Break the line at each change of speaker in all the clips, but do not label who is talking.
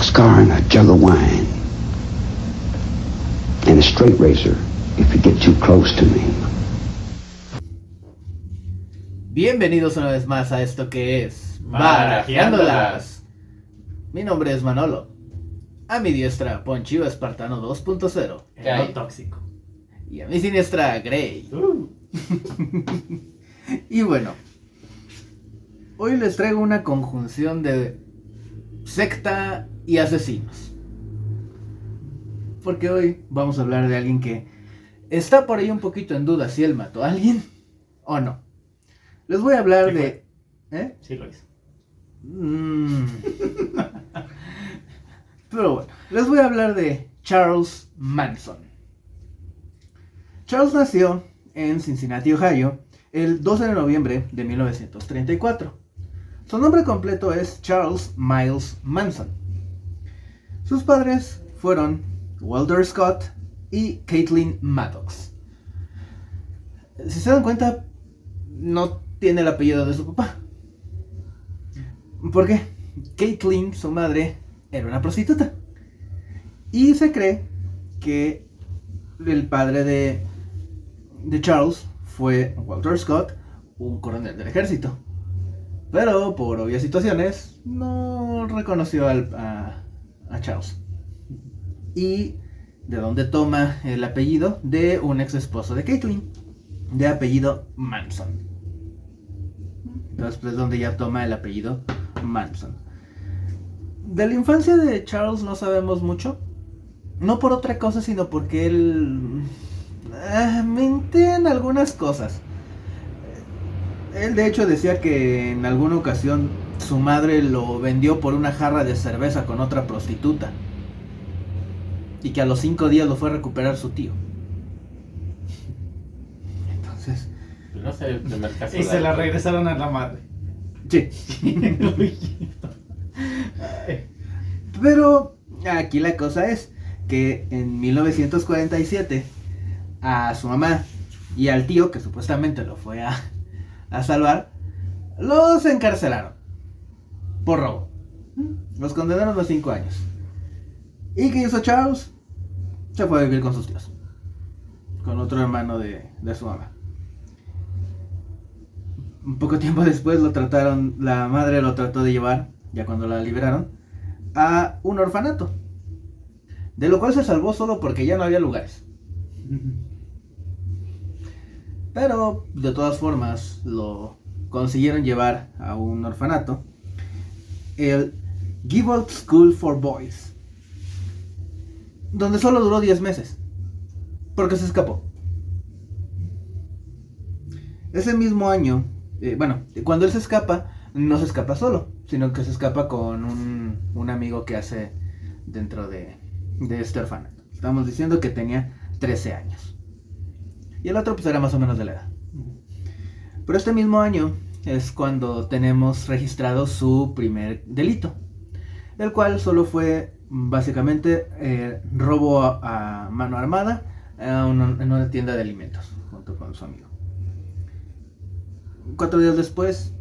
boxcar and a jug of wine. And a straight razor if you get too close to me.
Bienvenidos una vez más a esto que es Barajeándolas. Mi nombre es Manolo. A mi diestra, Ponchivo Espartano 2.0.
El tóxico.
Y a mi siniestra, Grey. Y bueno, hoy les traigo una conjunción de secta y asesinos. Porque hoy vamos a hablar de alguien que está por ahí un poquito en duda si él mató a alguien o no. Les voy a hablar
¿Sí
de...
¿Eh? Sí lo hizo.
Pero bueno, les voy a hablar de Charles Manson. Charles nació en Cincinnati, Ohio, el 12 de noviembre de 1934. Su nombre completo es Charles Miles Manson. Sus padres fueron Walter Scott y Caitlin Maddox. Si se dan cuenta, no tiene el apellido de su papá. ¿Por qué? Caitlin, su madre, era una prostituta. Y se cree que el padre de Charles fue Walter Scott, un coronel del ejército. Pero por obvias situaciones no reconoció a Charles. Y de dónde toma el apellido de un ex esposo de Caitlin, de apellido Manson. Después donde ya toma el apellido Manson. De la infancia de Charles no sabemos mucho. No por otra cosa, sino porque él mentía en algunas cosas. Él de hecho decía que en alguna ocasión su madre lo vendió por una jarra de cerveza con otra prostituta. Y que a los 5 días lo fue a recuperar su tío. Entonces...
No sé, el primer caso.
Y se la regresaron a la madre.
Sí. Pero aquí la cosa es que en 1947 a su mamá y al tío, que supuestamente lo fue a salvar, los encarcelaron por robo. Los condenaron a 5 años. ¿Y qué hizo Charles? Se fue a vivir con sus tíos, con otro hermano de su mamá. Un poco tiempo después la madre lo trató de llevar, ya cuando la liberaron, a un orfanato, de lo cual se salvó solo porque ya no había lugares. Pero de todas formas lo consiguieron llevar a un orfanato, el Gilbert School for Boys, donde solo duró 10 meses, porque se escapó. Ese mismo año, cuando él se escapa, no se escapa solo, sino que se escapa con un amigo que hace dentro de este orfanato. Estamos diciendo que tenía 13 años. Y el otro pues era más o menos de la edad. Pero este mismo año es cuando tenemos registrado su primer delito, el cual solo fue básicamente robo a mano armada en una tienda de alimentos junto con su amigo. 4 días después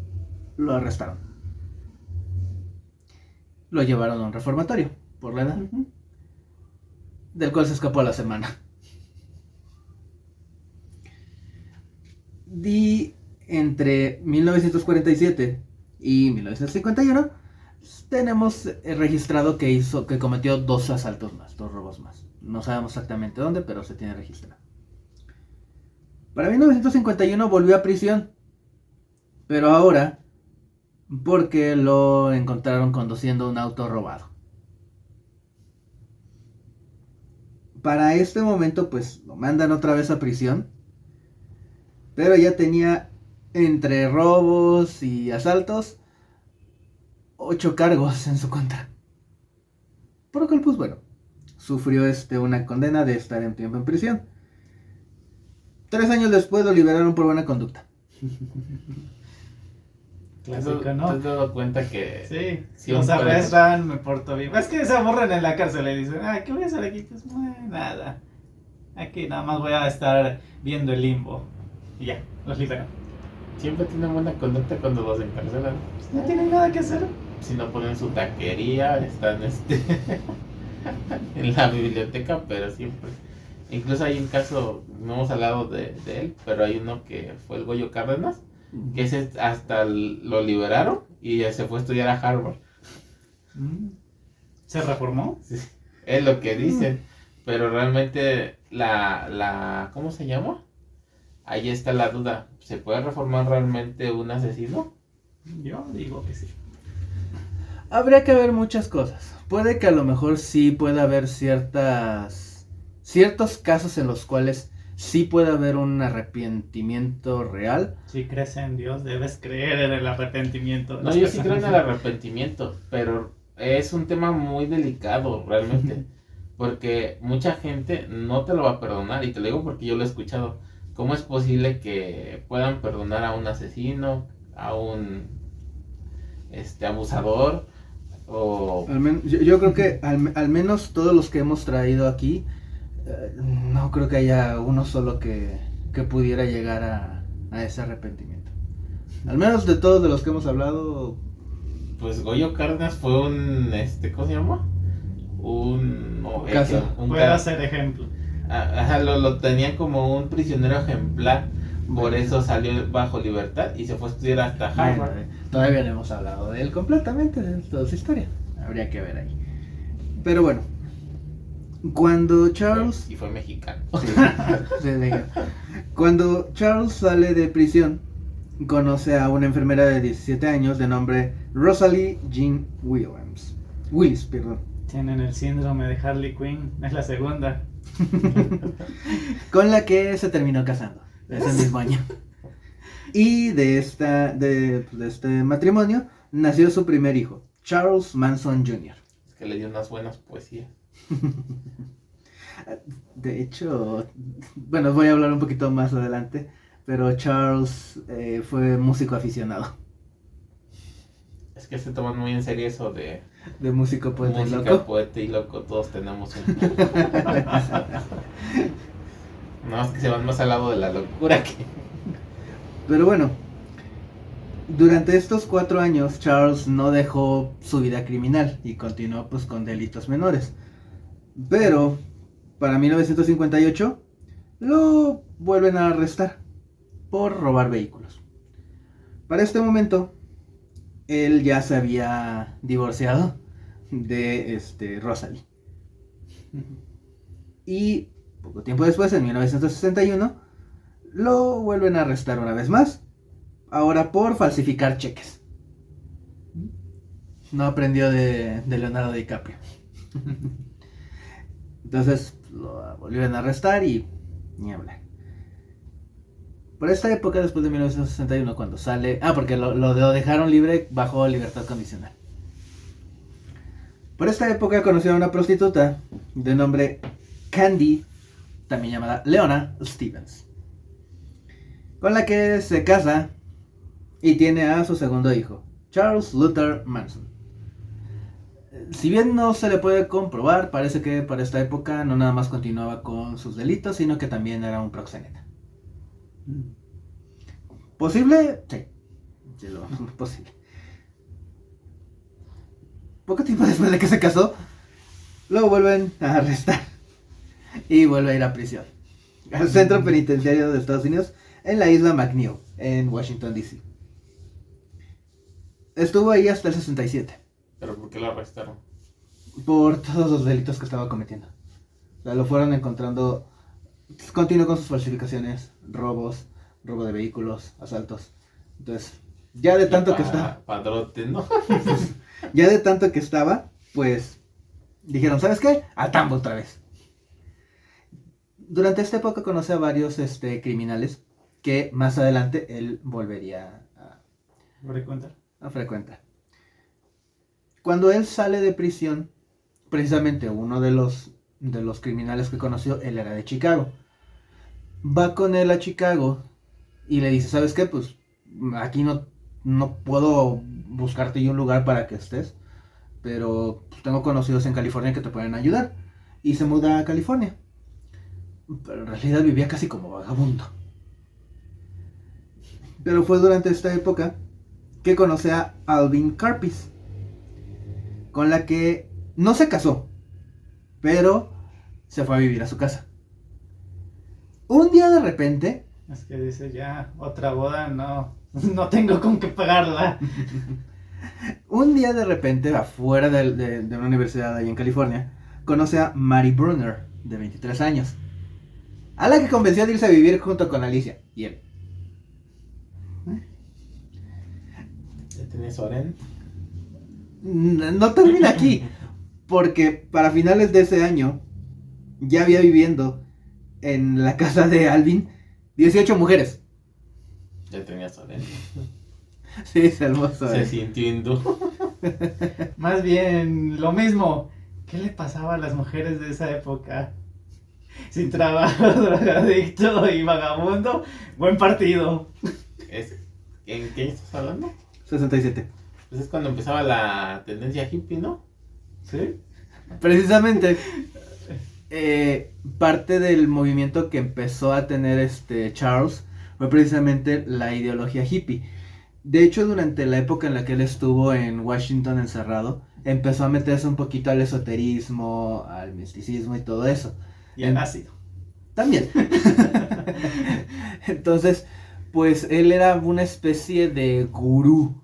lo arrestaron. Lo llevaron a un reformatorio por la edad, del cual se escapó a la semana. Y entre 1947 y 1951 tenemos registrado que cometió 2 asaltos más, 2 robos más. No sabemos exactamente dónde, pero se tiene registrado. Para 1951 volvió a prisión, pero ahora porque lo encontraron conduciendo un auto robado. Para este momento pues lo mandan otra vez a prisión, pero ya tenía entre robos y asaltos 8 cargos en su contra. Por lo cual pues bueno, sufrió una condena de estar en tiempo en prisión. 3 años después lo liberaron por buena conducta.
Clásico,
¿Te
¿no?
has dado cuenta que
Sí, los arrestan, me porto bien. Es que se aburren en la cárcel y dicen, ¿qué voy a hacer aquí? Pues nada. Aquí nada más voy a estar viendo el limbo. Y ya, los liberan.
siempre tienen buena conducta cuando los encarcelan?
No tienen nada que hacer.
si no ponen su taquería, están en la biblioteca, pero siempre. Incluso hay un caso, no hemos hablado de él, pero hay uno que fue el Goyo Cárdenas, que ese hasta lo liberaron y ya se fue a estudiar a Harvard.
¿Se reformó?
Sí, es lo que dicen, pero realmente ¿cómo se llama? Ahí está la duda. ¿Se puede reformar realmente un asesino?
Yo digo que sí.
Habría que ver muchas cosas. Puede que a lo mejor sí pueda haber ciertos casos en los cuales sí puede haber un arrepentimiento real.
Si crees en Dios, debes creer en el arrepentimiento. de
No,
las
yo sí creo en el
personas.
arrepentimiento, pero es un tema muy delicado realmente, porque mucha gente no te lo va a perdonar, y te lo digo porque yo lo he escuchado. ¿Cómo es posible que puedan perdonar a un asesino, a un abusador? O
Yo creo que al menos todos los que hemos traído aquí, no creo que haya uno solo que pudiera llegar a ese arrepentimiento. Al menos de todos de los que hemos hablado.
pues Goyo Cárdenas fue ¿cómo se llama?
Caso.
Puede ser ejemplo.
Ajá, lo tenían como un prisionero ejemplar, por eso salió bajo libertad y se fue a estudiar hasta Harvard.
Bueno, todavía no hemos hablado de él completamente, de toda su historia. Habría que ver ahí. Pero bueno, cuando Charles...
Y fue mexicano.
Sí, cuando Charles sale de prisión, conoce a una enfermera de 17 años de nombre Rosalie Jean Willis, perdón.
Tienen el síndrome de Harley Quinn. Es la segunda.
Con la que se terminó casando ese mismo año. Y de este matrimonio nació su primer hijo, Charles Manson Jr.
Es que le dio unas buenas poesías.
De hecho, bueno, voy a hablar un poquito más adelante, pero Charles fue músico aficionado.
Es que se toman muy en serio eso de
De músico, poeta y
música,
loco.
poeta y loco. Todos tenemos un... No, es que se van más al lado de la locura que...
Pero bueno, durante estos 4 años Charles no dejó su vida criminal y continuó pues con delitos menores. Pero para 1958 lo vuelven a arrestar por robar vehículos. Para este momento él ya se había divorciado de Rosalie. Y poco tiempo después, en 1961, lo vuelven a arrestar una vez más, ahora por falsificar cheques. No aprendió de Leonardo DiCaprio. Entonces lo volvieron a arrestar y ni hablar. Por esta época, después de 1961, cuando sale... porque lo dejaron libre bajo libertad condicional. Por esta época conoció a una prostituta de nombre Candy, también llamada Leona Stevens, con la que se casa y tiene a su segundo hijo, Charles Luther Manson. Si bien no se le puede comprobar, parece que para esta época no nada más continuaba con sus delitos, sino que también era un proxeneta. ¿Posible? Sí, lo posible. Poco tiempo después de que se casó, lo vuelven a arrestar y vuelve a ir a prisión, al centro penitenciario de Estados Unidos, en la isla McNeil, en Washington, D.C. Estuvo ahí hasta el 67.
¿Pero por qué lo arrestaron?
Por todos los delitos que estaba cometiendo. O sea, lo fueron encontrando. Continuó con sus falsificaciones, robos, robo de vehículos, asaltos. Entonces, ya de tanto que estaba.
Padrote, ¿no?
Ya de tanto que estaba, pues dijeron, ¿sabes qué? Al tambo otra vez. Durante esta época conoce a varios criminales que más adelante él volvería a frecuentar. Cuando él sale de prisión, precisamente uno de los criminales que conoció, él era de Chicago. Va con él a Chicago y le dice, ¿sabes qué? Pues aquí no puedo buscarte yo un lugar para que estés, pero pues, tengo conocidos en California que te pueden ayudar. Y se muda a California. Pero en realidad vivía casi como vagabundo. Pero fue durante esta época que conoce a Alvin Karpis, con la que no se casó, pero se fue a vivir a su casa. Un día de repente,
Es que dice ya, otra boda, no tengo con qué pagarla.
afuera de una universidad ahí en California, conoce a Mary Brunner, de 23 años, a la que convenció de irse a vivir junto con Alicia y él.
Ya tenía su harén.
No termina aquí, porque para finales de ese año ya había viviendo en la casa de Alvin 18 mujeres.
Ya tenía su harén.
Sí, es hermoso.
Se sintió hindú.
Más bien, lo mismo. ¿Qué le pasaba a las mujeres de esa época? Sin trabajo, drogadicto y vagabundo, buen partido.
¿En qué estás hablando?
67.
Pues es cuando empezaba la tendencia hippie, ¿no?
¿Sí?
Precisamente, parte del movimiento que empezó a tener Charles fue precisamente la ideología hippie. De hecho, durante la época en la que él estuvo en Washington encerrado, empezó a meterse un poquito al esoterismo, al misticismo y todo eso.
Y el ácido.
También. Entonces, pues él era una especie de gurú.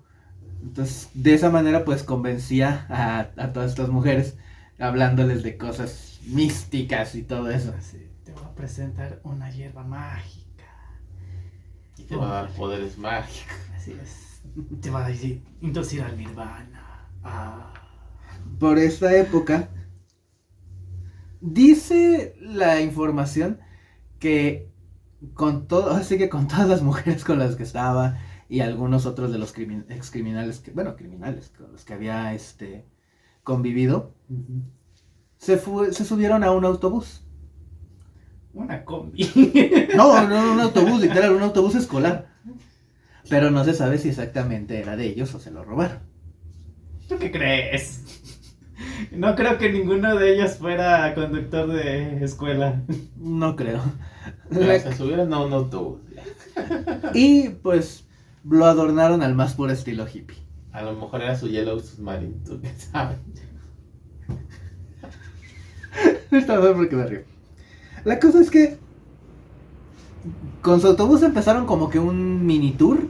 Entonces, de esa manera, pues convencía a todas estas mujeres, hablándoles de cosas místicas y todo eso.
Sí, te voy a presentar una hierba mágica.
Y te va a dar poderes mágicos.
Así es. Te va a inducir al nirvana. Ah.
Por esta época, dice la información que así que con todas las mujeres con las que estaba y algunos otros de los ex criminales, criminales con los que había convivido, se subieron a un autobús.
Una combi.
No, un autobús, literal, un autobús escolar. Pero no se sabe si exactamente era de ellos o se lo robaron.
¿Tú qué crees? No creo que ninguno de ellos fuera conductor de escuela.
No creo.
Pero se subieron a un autobús.
Y pues lo adornaron al más puro estilo hippie.
A lo mejor era su Yellow Submarine, tú qué sabes.
Está bien porque me río. La cosa es que con su autobús empezaron como que un mini tour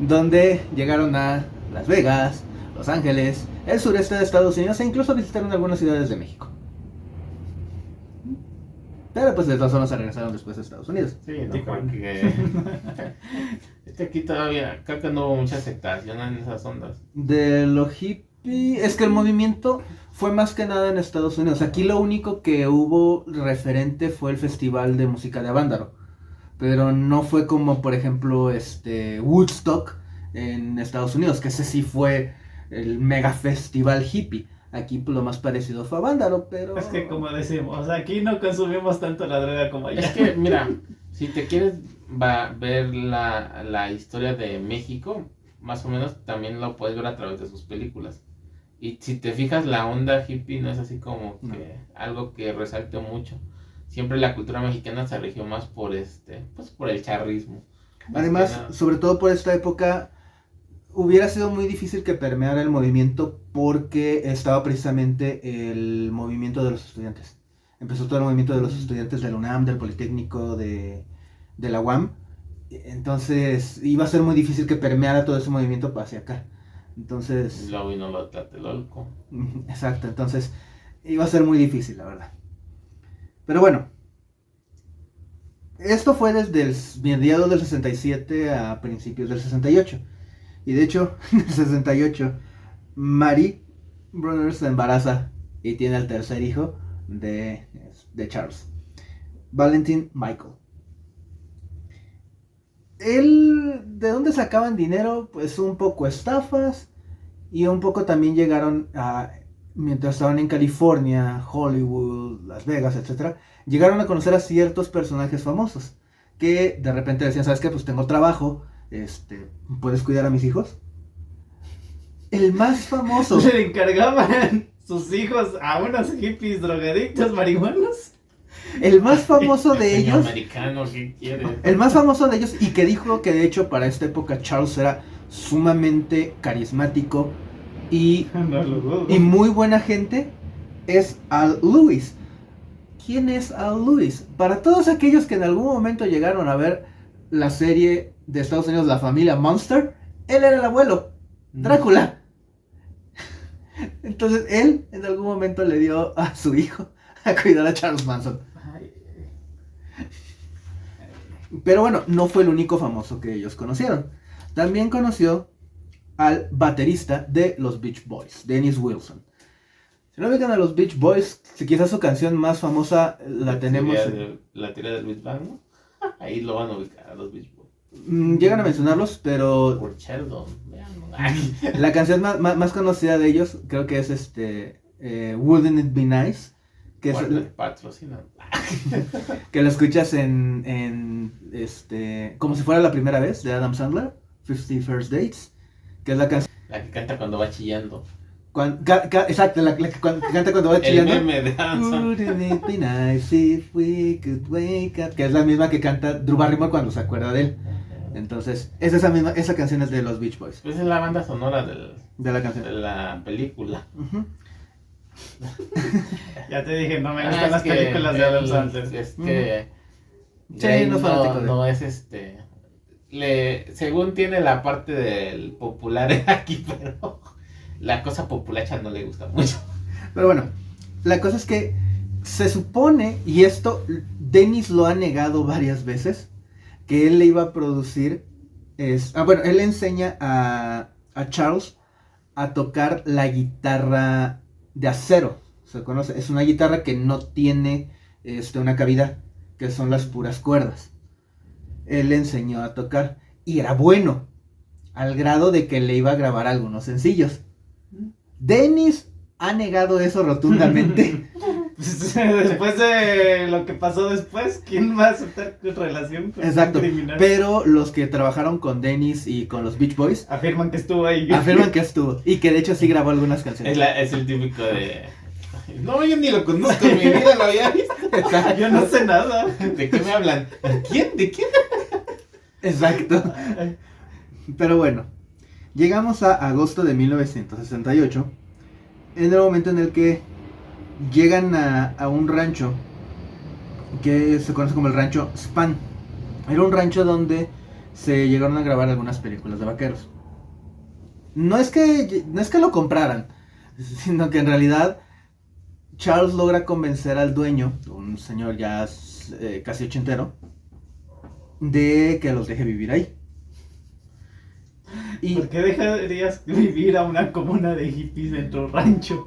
donde llegaron a Las Vegas, Los Ángeles, el sureste de Estados Unidos e incluso visitaron algunas ciudades de México. Pero pues de todas formas se regresaron después a Estados Unidos.
Sí, no,
Tijuana.
porque aquí todavía creo que no hubo mucha aceptación en esas ondas.
De lo hippie, es que el movimiento fue más que nada en Estados Unidos. Aquí lo único que hubo referente fue el Festival de Música de Avándaro. Pero no fue como, por ejemplo, Woodstock en Estados Unidos, que ese sí fue el mega festival hippie. Aquí pues, lo más parecido fue Avándaro, pero...
Es que como decimos, aquí no consumimos tanto la droga como allá.
Es que, mira, si te quieres ver la historia de México, más o menos también lo puedes ver a través de sus películas. Y si te fijas, la onda hippie no es así como que algo que resalte mucho. Siempre la cultura mexicana se rigió más por pues por el charrismo.
Además, sobre todo por esta época, hubiera sido muy difícil que permeara el movimiento porque estaba precisamente el movimiento de los estudiantes. Empezó todo el movimiento de los estudiantes de la UNAM, del Politécnico, de la UAM. Entonces iba a ser muy difícil que permeara todo ese movimiento hacia acá. Entonces...
Luego vino lo de Tlatelolco.
Exacto, entonces iba a ser muy difícil, la verdad. Pero bueno, esto fue desde el mediados del 67 a principios del 68. Y de hecho, en el 68, Mary Brunner se embaraza y tiene el tercer hijo de Charles, Valentin Michael. ¿De dónde sacaban dinero? Pues un poco estafas y un poco también llegaron a... Mientras estaban en California, Hollywood, Las Vegas, etc., llegaron a conocer a ciertos personajes famosos que de repente decían, ¿sabes qué? Pues tengo trabajo, ¿puedes cuidar a mis hijos? El más famoso.
Le encargaban sus hijos a unos hippies drogadictos marihuanos.
El más famoso de
Pequeño
ellos.
americano, ¿qué quieres?
El más famoso de ellos, y que dijo que de hecho para esta época Charles era sumamente carismático, Y,
No lo dudo.
y muy buena gente es Al Lewis. ¿Quién es Al Lewis? Para todos aquellos que en algún momento llegaron a ver la serie de Estados Unidos, La Familia Monster, él era el abuelo, Drácula. Entonces él en algún momento le dio a su hijo a cuidar a Charles Manson.
Ay,
Pero bueno, no fue el único famoso que ellos conocieron. También conoció al baterista de los Beach Boys, Dennis Wilson. Si no ubican a los Beach Boys, si quizás su canción más famosa la tenemos...
La teoría del Big Bang, ¿no? Ahí lo van a ubicar a los Beach Boys.
Llegan a mencionarlos, pero
Por Sheldon, vean.
la canción más conocida de ellos creo que es Wouldn't It Be Nice, que,
Patrocinan.
que lo escuchas como si fuera la primera vez, de Adam Sandler, 50 First Dates, que es la canción...
La que canta cuando va chillando.
Exacto, la que canta cuando va chillando.
El meme de Adam Sandler.
Wouldn't it be nice if we could wake up, que es la misma que canta Drew Barrymore cuando se acuerda de él. Entonces, esa canción es de los Beach Boys,
Pues es la banda sonora
de la canción.
de la película.
Ujú.
ya te dije, no me gustan
Es
las
que
películas de Adam
él-
Sandler.
Es que
Sí,
Jay
no es fanático de-
no es según tiene la parte del popular aquí, pero la cosa populacha no le gusta mucho.
Pero bueno, la cosa es que se supone, y esto Dennis lo ha negado varias veces, que él le iba a producir, él le enseña a Charles a tocar la guitarra de acero, se conoce, es una guitarra que no tiene una cavidad, que son las puras cuerdas. Él le enseñó a tocar, y era bueno, al grado de que le iba a grabar algunos sencillos. Dennis ha negado eso rotundamente.
Después de lo que pasó después, ¿quién va a aceptar tu relación con
Exacto,
un criminal?
pero los que trabajaron con Dennis y con los Beach Boys
Afirman que estuvo ahí.
afirman que estuvo y que de hecho sí grabó algunas canciones.
Es el típico de... No, yo ni lo conozco en mi vida, lo había visto.
Exacto.
Yo no sé nada.
¿De qué me hablan? ¿De quién? ¿De quién?
Exacto. Pero bueno, llegamos a agosto de 1968, en el momento en el que llegan a un rancho que se conoce como el rancho Span. Era un rancho donde se llegaron a grabar algunas películas de vaqueros. No es que lo compraran, sino que en realidad Charles logra convencer al dueño, un señor ya casi ochentero, de que los deje vivir ahí. Y
¿Por qué dejarías vivir a una comuna de hippies en tu rancho?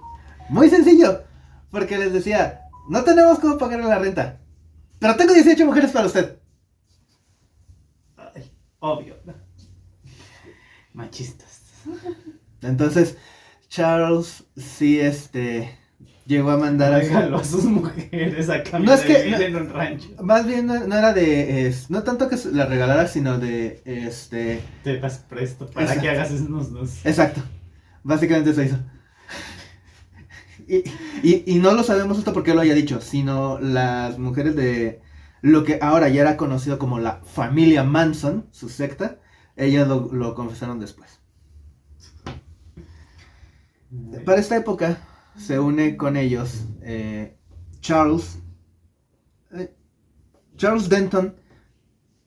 muy sencillo, porque les decía, no tenemos cómo pagarle la renta, pero tengo 18 mujeres para usted.
Ay, obvio. Machistas.
Entonces Charles sí llegó a mandar a
Déjalo a sus mujeres a cambio
No es
de
que-
vivir en un rancho.
más bien no era de no tanto que la regalara, sino de
Te las presto para
Exacto.
que hagas esos.
exacto, básicamente eso hizo. Y no lo sabemos esto porque lo haya dicho, sino las mujeres de lo que ahora ya era conocido como la familia Manson, su secta, ellas lo confesaron después. Para esta época se une con ellos Charles Denton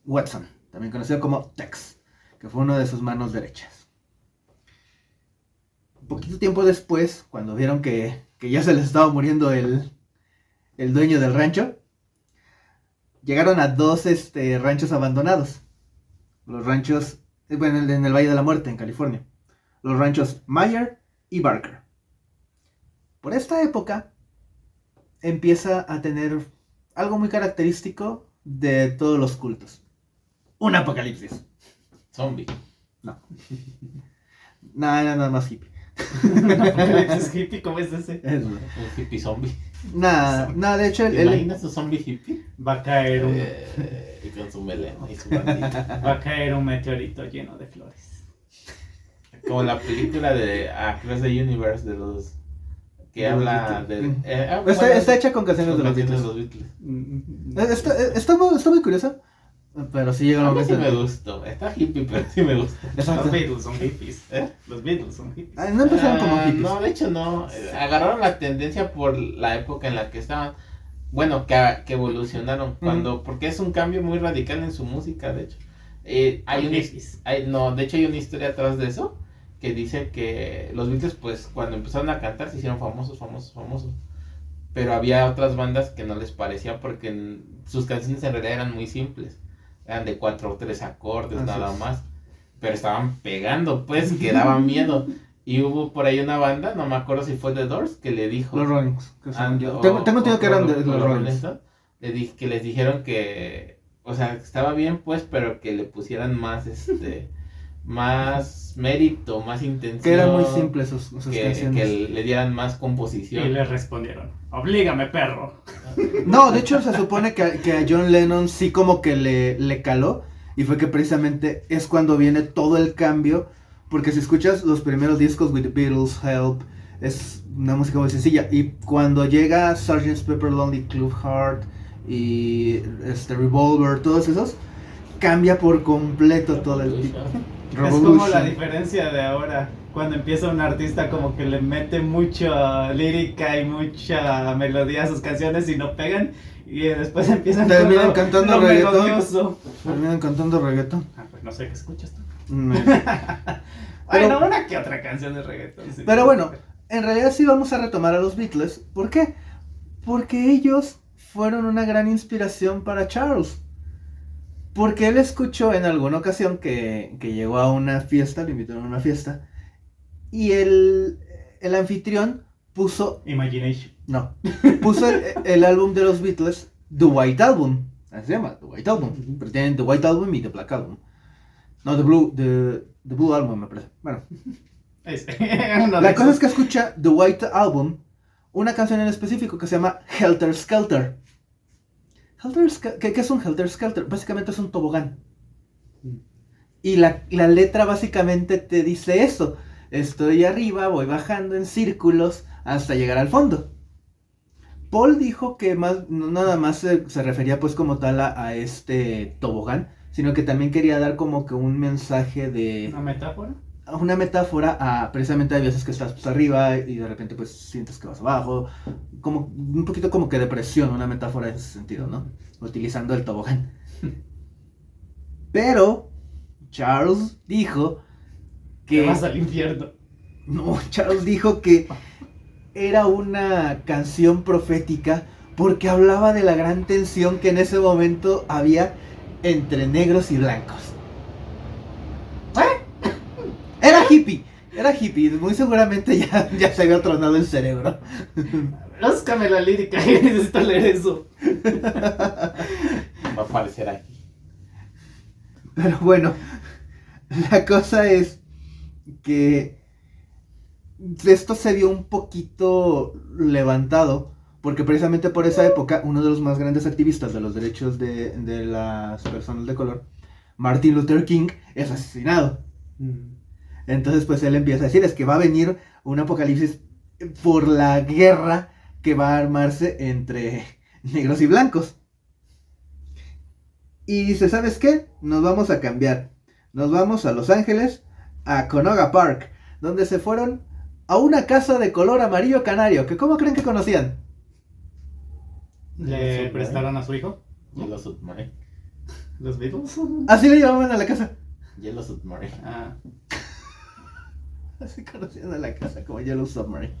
Watson, también conocido como Tex, que fue uno de sus manos derechas. Un poquito tiempo después, cuando vieron que ya se les estaba muriendo el dueño del rancho, llegaron a dos ranchos abandonados. Los ranchos, en el Valle de la Muerte, en California. Los ranchos Meyer y Barker. Por esta época empieza a tener algo muy característico de todos los cultos. Un apocalipsis.
Zombie.
No. Nada más hippie.
¿Es hippie? ¿Cómo es ese?
Eso.
Un hippie zombie.
Nada, de hecho
¿Te imaginas un zombie hippie?
Va a caer
Y con su melena y su bandita.
va a caer un meteorito lleno de flores.
Como la película de Across the Universe de los... Que
De los
habla
Beatles.
de...
está hecha con canciones de los
canciones
Beatles.
de los Beatles.
Está muy curioso Pero sí llega el
A mí
momento.
sí me gustó. Está hippie, pero sí me gusta.
Exacto.
Los Beatles son hippies.
¿Eh?
Los Beatles son hippies.
No empezaron como hippies.
No, de hecho no. Agarraron la tendencia por la época en la que estaban. Bueno, que evolucionaron. Porque es un cambio muy radical en su música, de hecho. Hay
hippies.
de hecho hay una historia atrás de eso que dice que los Beatles, pues, cuando empezaron a cantar se hicieron famosos. Pero había otras bandas que no les parecía porque sus canciones en realidad eran muy simples. Eran de 4 o 3 acordes,
Así
nada
es.
más. Pero estaban pegando, pues, que daba miedo. Y hubo por ahí una banda, no me acuerdo si fue The Doors, que le dijo...
Los Rollings. Que son yo.
o-
Tengo entendido
o
que eran de
los
los
Rolling
Rollings.
Stones, que les dijeron que... O sea, estaba bien, pues, pero que le pusieran más, más mérito, más intención.
Que eran muy simples sus
que
canciones.
le dieran más
Y
composición.
le respondieron, oblígame, perro.
No, de hecho se supone que a John Lennon sí como que le caló. Y fue que precisamente es cuando viene todo el cambio. Porque si escuchas los primeros discos, With the Beatles, Help, es una música muy sencilla. Y cuando llega Sgt. Pepper Lonely Club Heart y Revolver, todos esos, cambia por completo todo el tipo.
Es como la diferencia de ahora, cuando empieza un artista como que le mete mucha lírica y mucha melodía a sus canciones y no pegan, y después empiezan
Terminan
con
cantando
lo
reggaetón.
melodioso.
Terminan cantando reggaetón.
Ah, pues no sé qué escuchas tú.
Pero-
Bueno, una que otra canción de reggaetón. Sí.
Pero bueno, en realidad sí vamos a retomar a los Beatles. ¿Por qué? Porque ellos fueron una gran inspiración para Charles. Porque él escuchó en alguna ocasión que llegó a una fiesta, le invitaron a una fiesta, y el anfitrión puso puso el álbum de los Beatles, The White Album. Así se llama, The White Album. Pero tienen The White Album y The Black Album. No, The Blue Album me parece. Bueno. La cosa es que escucha The White Album, una canción en específico que se llama Helter Skelter. ¿Qué es un Helter Skelter? Básicamente es un tobogán. Y la letra básicamente te dice eso. Estoy arriba, voy bajando en círculos hasta llegar al fondo. Paul dijo que no nada más se refería pues como tal a este tobogán, sino que también quería dar como que un mensaje de...
¿Una metáfora?
Una metáfora a precisamente hay veces que estás pues arriba y de repente pues sientes que vas abajo, como un poquito como que depresión, una metáfora en ese sentido, ¿no? Utilizando el tobogán. Pero Charles dijo que...
Te vas al infierno.
No, Charles dijo que era una canción profética porque hablaba de la gran tensión que en ese momento había entre negros y blancos. Era hippie, muy seguramente ya se había tronado el cerebro.
Búscame la lírica, necesito leer eso.
Va a aparecer aquí.
Pero bueno, la cosa es que esto se vio un poquito levantado porque precisamente por esa época uno de los más grandes activistas de los derechos de las personas de color, Martin Luther King, es asesinado. Entonces pues él empieza a decir, es que va a venir un apocalipsis por la guerra que va a armarse entre negros y blancos. Y dice, ¿sabes qué? Nos vamos a cambiar. Nos vamos a Los Ángeles, a Conoga Park, donde se fueron a una casa de color amarillo canario, que ¿cómo creen que conocían?
¿Le prestaron a su hijo?
Yellow Submarine.
¿Los Beatles?
Así le llamaban a la casa.
Yellow Submarine.
Ah.
Así conocían a la casa como Yellow Submarine.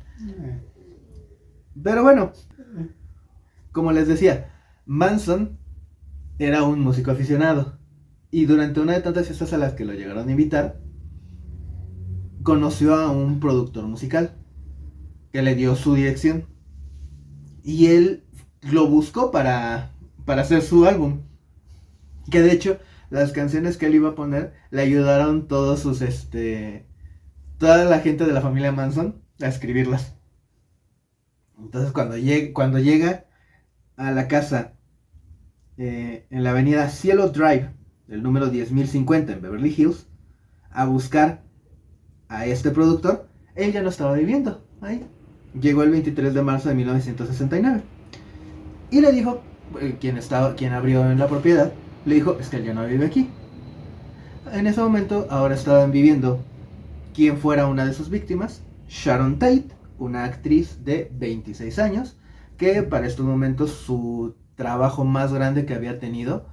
Pero bueno, como les decía, Manson era un músico aficionado. Y durante una de tantas fiestas a las que lo llegaron a invitar, conoció a un productor musical que le dio su dirección. Y él lo buscó para hacer su álbum. Que de hecho, las canciones que él iba a poner le ayudaron todos sus toda la gente de la familia Manson a escribirlas. Entonces cuando llega a la casa en la avenida Cielo Drive, el número 10.050 en Beverly Hills, a buscar a este productor, él ya no estaba viviendo ahí. Llegó el 23 de marzo de 1969 y le dijo, quien abrió en la propiedad, le dijo, es que él ya no vive aquí. En ese momento, ahora estaban viviendo quien fuera una de sus víctimas, Sharon Tate, una actriz de 26 años, que para estos momentos su trabajo más grande que había tenido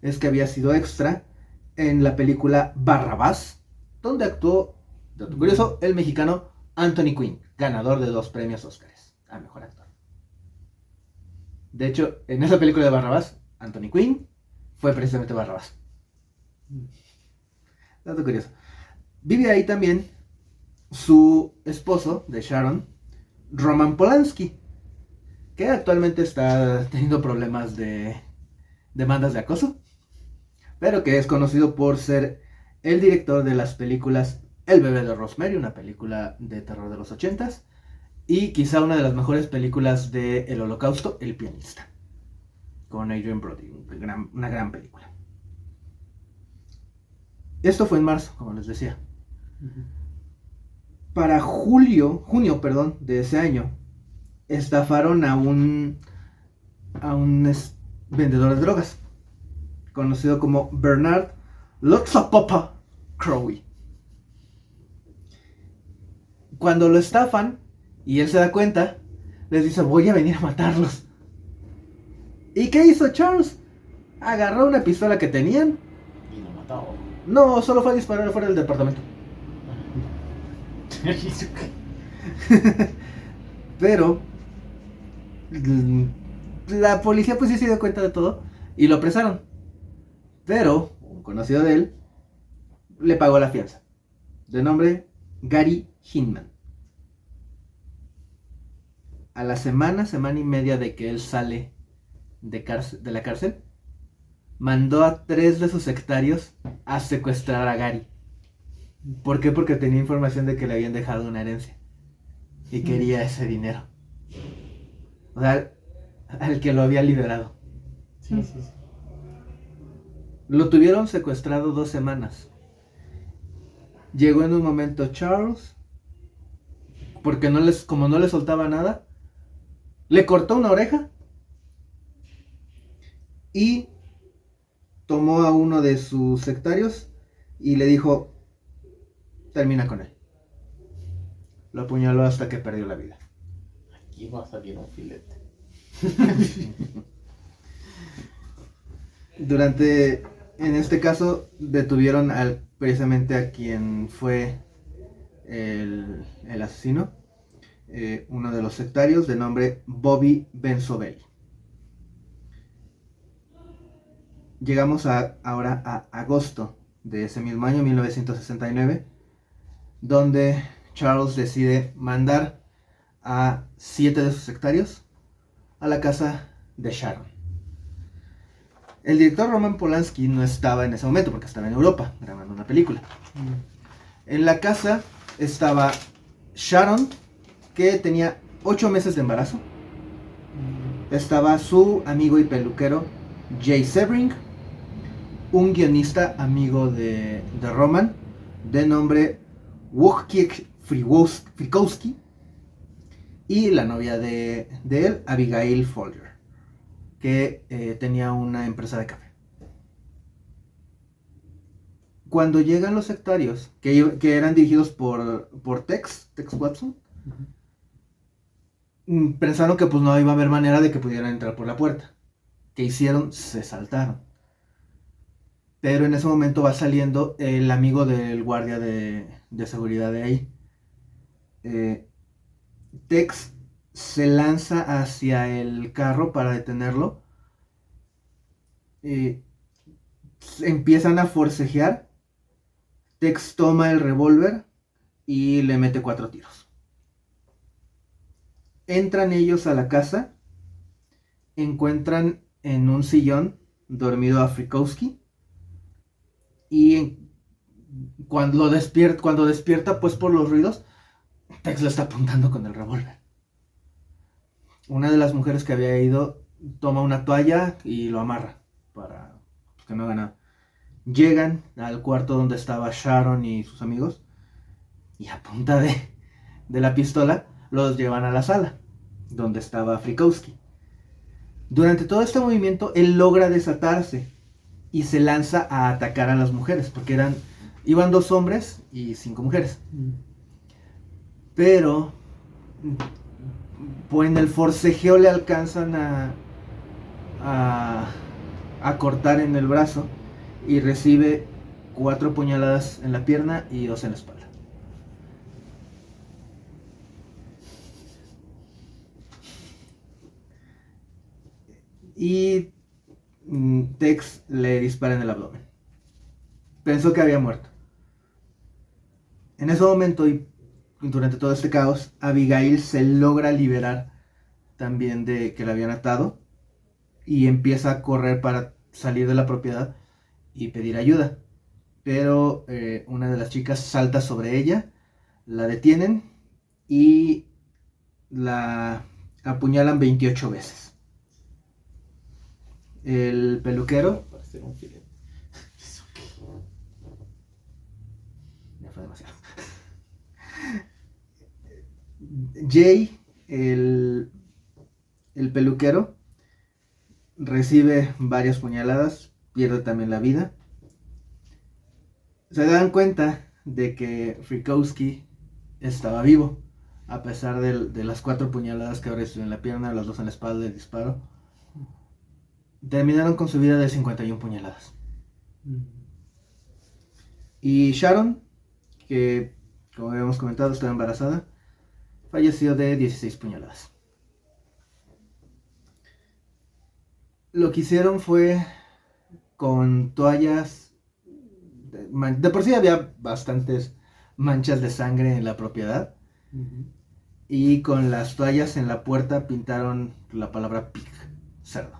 es que había sido extra en la película Barrabás, donde actuó, dato curioso, el mexicano Anthony Quinn, ganador de 2 premios Óscares a mejor actor. De hecho, en esa película de Barrabás, Anthony Quinn fue precisamente Barrabás. Dato curioso. Vive ahí también su esposo de Sharon, Roman Polanski, que actualmente está teniendo problemas de demandas de acoso, pero que es conocido por ser el director de las películas El bebé de Rosemary, una película de terror de los 80s, y quizá una de las mejores películas de El Holocausto, El pianista, con Adrien Brody, una gran película. Esto fue en marzo, como les decía. Para junio, de ese año, estafaron a un vendedor de drogas, conocido como Bernard Lotsapopa Crowley. Cuando lo estafan y él se da cuenta, les dice, voy a venir a matarlos. ¿Y qué hizo Charles? Agarró una pistola que tenían.
Y lo mató.
No, solo fue a disparar afuera del departamento. Pero la policía pues sí se dio cuenta de todo y lo apresaron. Pero un conocido de él le pagó la fianza, de nombre Gary Hinman. A la semana y media de que él sale de la cárcel, mandó a 3 de sus sectarios a secuestrar a Gary. ¿Por qué? Porque tenía información de que le habían dejado una herencia y quería ese dinero. O sea, al que lo había liberado.
Sí.
Lo tuvieron secuestrado 2 semanas. Llegó en un momento Charles, porque como no le soltaba nada, le cortó una oreja y tomó a uno de sus sectarios y le dijo, termina con él. Lo apuñaló hasta que perdió la vida.
Aquí va a salir un filete.
En este caso, detuvieron precisamente a quien fue el asesino, uno de los sectarios, de nombre Bobby Benzobelli. Llegamos ahora a agosto de ese mismo año, 1969, donde Charles decide mandar a 7 de sus sectarios a la casa de Sharon. El director Roman Polanski no estaba en ese momento porque estaba en Europa grabando una película. En la casa estaba Sharon, que tenía 8 meses de embarazo. Estaba su amigo y peluquero Jay Sebring, un guionista amigo de Roman, de nombre Wojciech Frykowski, y la novia de él, Abigail Folger, que tenía una empresa de café. Cuando llegan los sectarios, que eran dirigidos por Tex Watson, pensaron que pues no iba a haber manera de que pudieran entrar por la puerta. ¿Qué hicieron? Se saltaron. Pero en ese momento va saliendo el amigo del guardia de seguridad de ahí. Tex se lanza hacia el carro para detenerlo. Empiezan a forcejear. Tex toma el revólver y le mete 4 tiros. Entran ellos a la casa. Encuentran en un sillón dormido a Frykowski. Y cuando despierta pues por los ruidos, Tex le está apuntando con el revólver. Una de las mujeres que había ido toma una toalla y lo amarra para que no haga nada. Llegan al cuarto donde estaba Sharon y sus amigos y a punta de la pistola los llevan a la sala donde estaba Frykowski. Durante todo este movimiento él logra desatarse, y se lanza a atacar a las mujeres, porque iban 2 hombres y 5 mujeres. Pero pues en el forcejeo le alcanzan a cortar en el brazo y recibe 4 puñaladas en la pierna y 2 en la espalda. Y Tex le dispara en el abdomen. Pensó que había muerto. En ese momento y durante todo este caos, Abigail se logra liberar también de que la habían atado y empieza a correr para salir de la propiedad y pedir ayuda. Pero una de las chicas salta sobre ella, la detienen y la apuñalan 28 veces. El peluquero...
Para hacer un filete.
Ya fue demasiado. Jay, el peluquero, recibe varias puñaladas, pierde también la vida. Se dan cuenta de que Frykowski estaba vivo, a pesar de las 4 puñaladas que recibió en la pierna, las 2 en la espalda del disparo. Terminaron con su vida de 51 puñaladas. Y Sharon, que como habíamos comentado estaba embarazada, falleció de 16 puñaladas. Lo que hicieron fue con toallas. De por sí había bastantes manchas de sangre en la propiedad. Y con las toallas en la puerta pintaron la palabra pig, cerdo.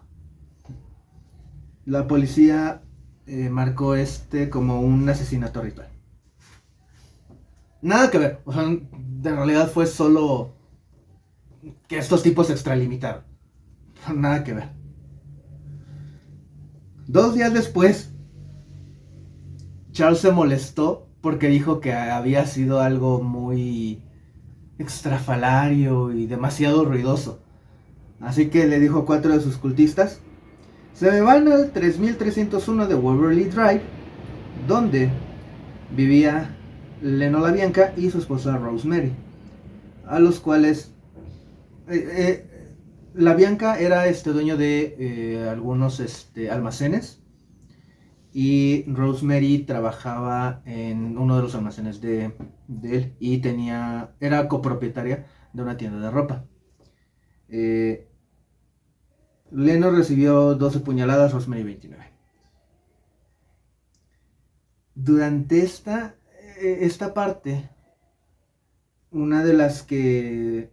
La policía marcó como un asesinato ritual. Nada que ver, o sea, en realidad fue solo que estos tipos se extralimitaron. Nada que ver. 2 días después, Charles se molestó porque dijo que había sido algo muy extrafalario y demasiado ruidoso. Así que le dijo a 4 de sus cultistas: se me van al 3301 de Waverly Drive, donde vivía Leno LaBianca y su esposa Rosemary, a los cuales LaBianca era dueño de algunos almacenes, y Rosemary trabajaba en uno de los almacenes de él y era copropietaria de una tienda de ropa. Leno recibió 12 puñaladas, Rosemary 29. Durante esta parte, una de las que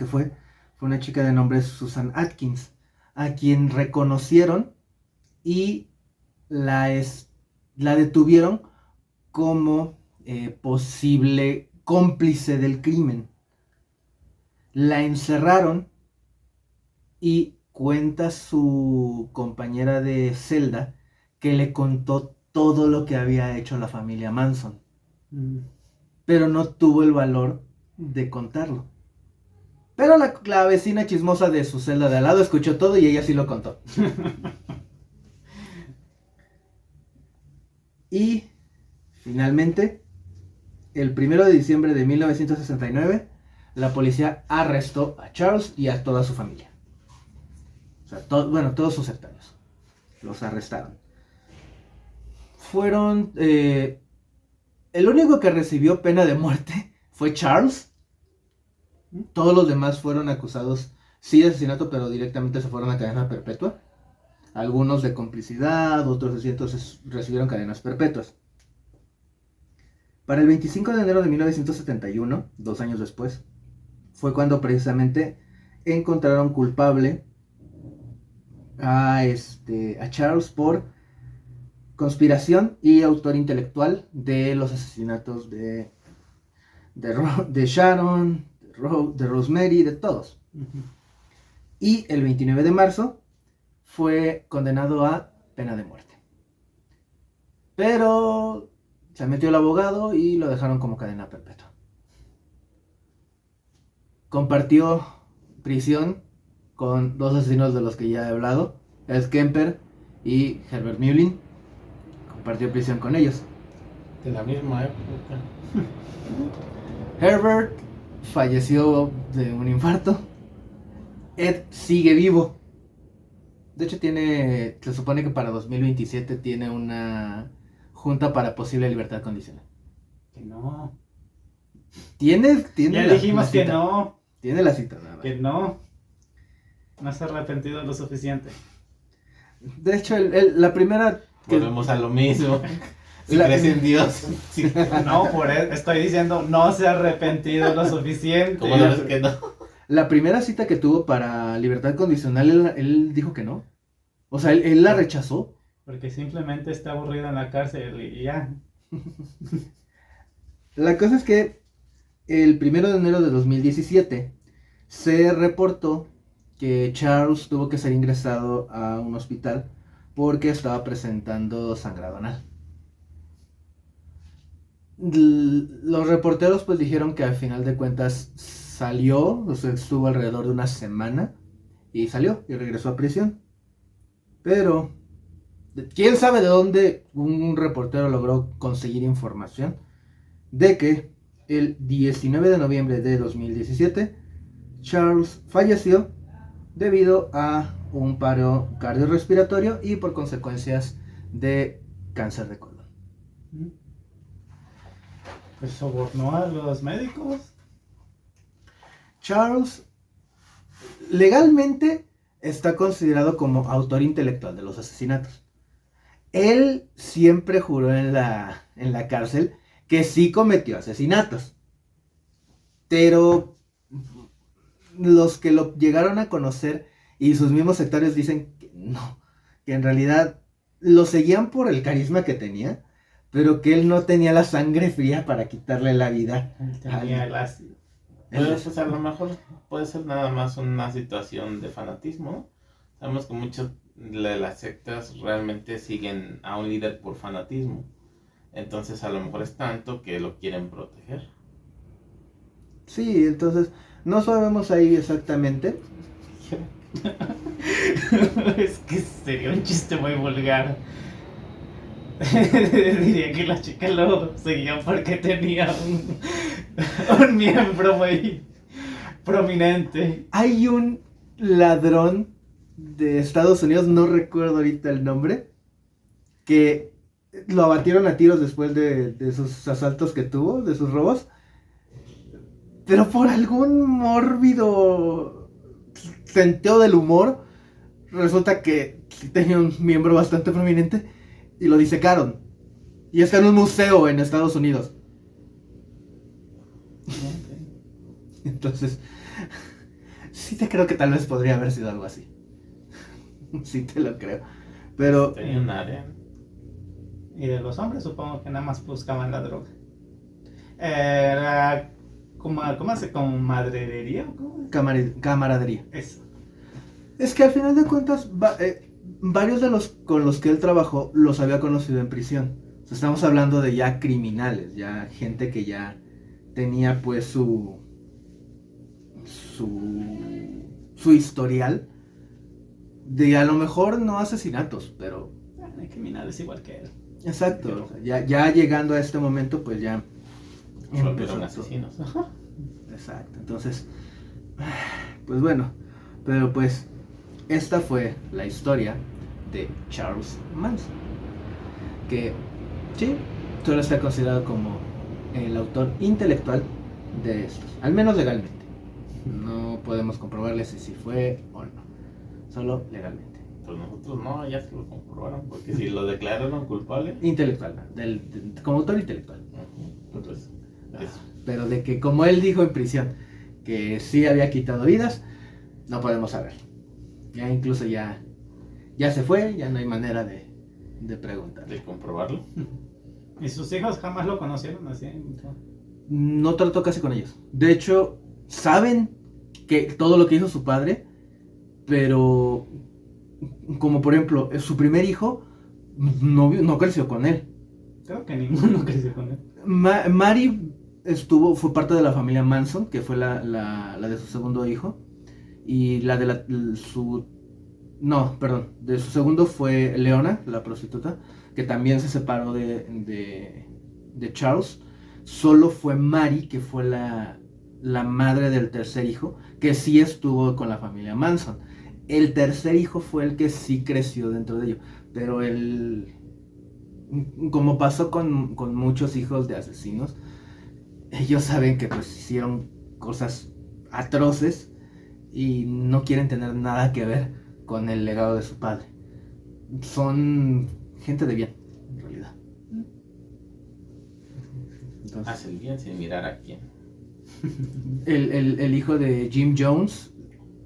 fue una chica de nombre Susan Atkins, a quien reconocieron y la detuvieron como posible cómplice del crimen. La encerraron y cuenta su compañera de celda que le contó todo lo que había hecho la familia Manson. Pero no tuvo el valor de contarlo. Pero la vecina chismosa de su celda de al lado escuchó todo y ella sí lo contó. Y finalmente, el 1 de diciembre de 1969, la policía arrestó a Charles y a toda su familia. O sea, todos sus sectarios. Los arrestaron. Fueron... el único que recibió pena de muerte fue Charles. Todos los demás fueron acusados, sí, de asesinato, pero directamente se fueron a cadena perpetua. Algunos de complicidad, otros de entonces recibieron cadenas perpetuas. Para el 25 de enero de 1971, 2 años después, fue cuando precisamente encontraron culpable a Charles por conspiración y autor intelectual de los asesinatos de Sharon, de Rosemary, de todos. Y el 29 de marzo fue condenado a pena de muerte. Pero se metió el abogado y lo dejaron como cadena perpetua. Compartió prisión con 2 asesinos de los que ya he hablado, Ed Kemper y Herbert Mullin compartió prisión con ellos.
De la misma época.
Herbert falleció de un infarto. Ed sigue vivo. De hecho se supone que para 2027 tiene una junta para posible libertad condicional.
Que no.
Tiene
Ya
la
dijimos que
cita.
no.
Tiene la cita, nada más.
Que no. No se ha arrepentido lo suficiente.
De hecho, la primera que,
Volvemos a lo mismo. Si
La-
crees en Dios. Sí.
No, por eso estoy diciendo, no se ha arrepentido lo suficiente.
¿Cómo no ves que no?
la primera cita que tuvo para libertad condicional, él dijo que no. O sea, él la rechazó.
Porque simplemente está aburrido en la cárcel y ya.
La cosa es que el 1 de enero de 2017 se reportó que Charles tuvo que ser ingresado a un hospital porque estaba presentando sangrado anal. Los reporteros pues dijeron que al final de cuentas salió, o sea, estuvo alrededor de una semana y salió y regresó a prisión. Pero quién sabe de dónde un reportero logró conseguir información de que el 19 de noviembre de 2017 Charles falleció debido a un paro cardiorrespiratorio y por consecuencias de cáncer de colon.
Pues sobornó a los médicos.
Charles legalmente está considerado como autor intelectual de los asesinatos. Él siempre juró en la cárcel que sí cometió asesinatos. Pero los que lo llegaron a conocer y sus mismos sectarios dicen que no, que en realidad lo seguían por el carisma que tenía, pero que él no tenía la sangre fría para quitarle la vida.
Tenía el ácido.
Pues a lo mejor puede ser nada más una situación de fanatismo, ¿no? Sabemos que muchas de las sectas realmente siguen a un líder por fanatismo. Entonces a lo mejor es tanto que lo quieren proteger.
Sí, entonces no sabemos ahí exactamente.
Es que sería un chiste muy vulgar. Diría que la chica lo seguía porque tenía un miembro muy prominente.
Hay un ladrón de Estados Unidos, no recuerdo ahorita el nombre, que lo abatieron a tiros después de sus asaltos que tuvo, de sus robos. Pero por algún mórbido sentido del humor, resulta que tenía un miembro bastante prominente y lo disecaron. Y está en un museo en Estados Unidos. Entonces, sí te creo que tal vez podría haber sido algo así. Sí te lo creo. Pero
Tenía un área.
Y de los hombres supongo que nada más buscaban la droga. Era ¿cómo hace? ¿Comadrería? ¿Cómo?
camaradería.
Eso.
Es que al final de cuentas, varios de los con los que él trabajó los había conocido en prisión. O sea, estamos hablando de ya criminales, ya gente que ya tenía pues su historial de a lo mejor no asesinatos, pero
Hay criminales igual que él.
exacto, o sea, ya llegando a este momento pues ya empezó
Fueron
todo.
asesinos.
Exacto, entonces, pues bueno, pero pues esta fue la historia de Charles Manson, que sí, solo está considerado como el autor intelectual de estos, al menos legalmente. No podemos comprobarle si fue o no, solo legalmente.
Pues nosotros no, ya se lo comprobaron, porque si lo declararon culpable,
Intelectual, como autor intelectual.
pues eso.
Pero de que como él dijo en prisión, que sí había quitado vidas, no podemos saber. Ya incluso ya se fue, ya no hay manera de preguntar.
De comprobarlo.
¿Y sus hijos jamás lo conocieron así?
No trató casi con ellos. De hecho, saben que todo lo que hizo su padre, pero como por ejemplo, su primer hijo no creció con él.
Creo que ninguno creció con él.
Mary fue parte de la familia Manson, que fue la de su segundo hijo, y la de su No, perdón. De su segundo fue Leona, la prostituta, que también se separó de Charles. Solo fue Mary, que fue la madre del tercer hijo, que sí estuvo con la familia Manson. El tercer hijo fue el que sí creció dentro de ello, pero como pasó con muchos hijos de asesinos, ellos saben que pues hicieron cosas atroces y no quieren tener nada que ver con el legado de su padre. Son gente de bien, en realidad. Entonces,
Hace el bien sin mirar a quién.
el hijo de Jim Jones,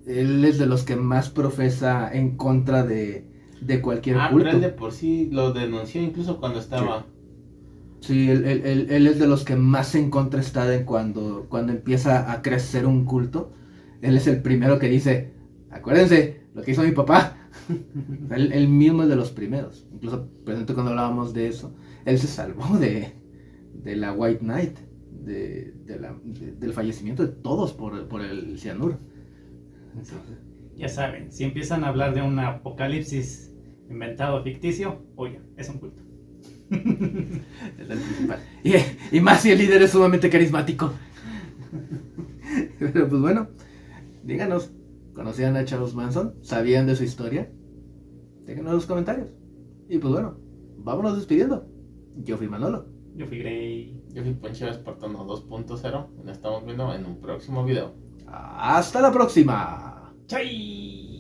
él es de los que más profesa en contra de cualquier
Pero
culto.
él de por sí lo denunció incluso cuando estaba...
Sí, él es de los que más en contra está de cuando empieza a crecer un culto. Él es el primero que dice, acuérdense lo que hizo mi papá. Él mismo es de los primeros. Incluso presente cuando hablábamos de eso, él se salvó de la White Knight, del fallecimiento de todos por el cianuro.
Ya saben, si empiezan a hablar de un apocalipsis inventado ficticio, oye, es un culto.
Es el principal. Y más si el líder es sumamente carismático. Pero pues bueno, díganos, ¿conocían a Charles Manson? ¿Sabían de su historia? Déjenos en los comentarios. Y pues bueno, vámonos despidiendo. Yo fui Manolo.
Yo fui Grey.
Yo fui Poncho Espartano 2.0 y nos estamos viendo en un próximo video.
Hasta la próxima.
¡Chai!